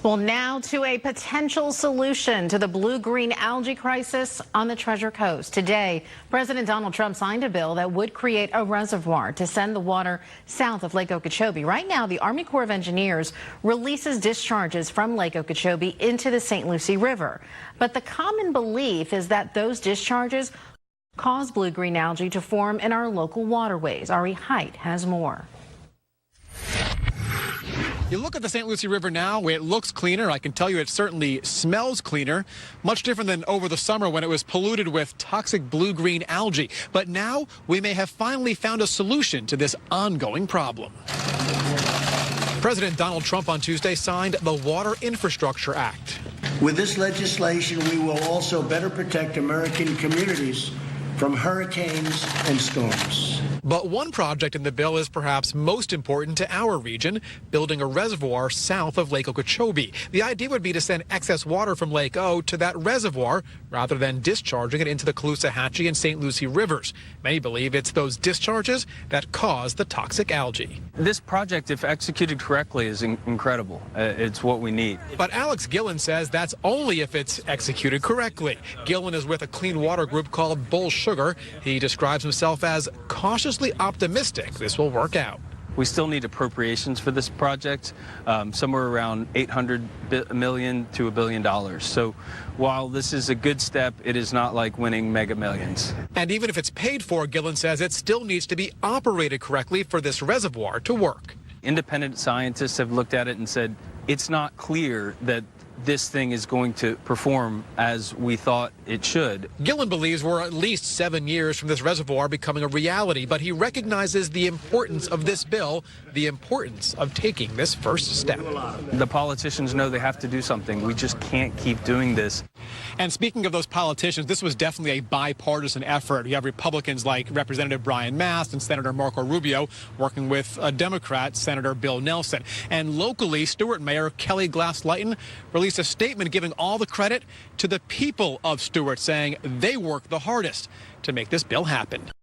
Well, now to a potential solution to the blue-green algae crisis on the Treasure Coast. Today, President Donald Trump signed a bill that would create a reservoir to send the water south of Lake Okeechobee. Right now, the Army Corps of Engineers releases discharges from Lake Okeechobee into the St. Lucie River. But the common belief is that those discharges cause blue-green algae to form in our local waterways. Ari Height has more. You look at the St. Lucie River now, it looks cleaner. I can tell you it certainly smells cleaner. Much different than over the summer when it was polluted with toxic blue-green algae. But now we may have finally found a solution to this ongoing problem. President Donald Trump on Tuesday signed the Water Infrastructure Act. With this legislation, we will also better protect American communities from hurricanes and storms. But one project in the bill is perhaps most important to our region, building a reservoir south of Lake Okeechobee. The idea would be to send excess water from Lake O to that reservoir rather than discharging it into the Caloosahatchee and St. Lucie rivers. Many believe it's those discharges that cause the toxic algae. This project, if executed correctly, is incredible. It's what we need. But Alex Gillen says that's only if it's executed correctly. Gillen is with a clean water group called Bull Sugar. He describes himself as cautiously optimistic this will work out. We still need appropriations for this project, somewhere around $800 million to $1 billion. So while this is a good step, it is not like winning Mega Millions. And even if it's paid for, Gillen says it still needs to be operated correctly for this reservoir to work. Independent scientists have looked at it and said it's not clear that this thing is going to perform as we thought it should. Gillen believes we're at least 7 years from this reservoir becoming a reality, but he recognizes the importance of this bill, the importance of taking this first step. The politicians know they have to do something. We just can't keep doing this. And speaking of those politicians, this was definitely a bipartisan effort. You have Republicans like Representative Brian Mast and Senator Marco Rubio working with a Democrat, Senator Bill Nelson. And locally, Stewart Mayor Kelly Glass-Lighton released a statement giving all the credit to the people of Stewart, saying they worked the hardest to make this bill happen.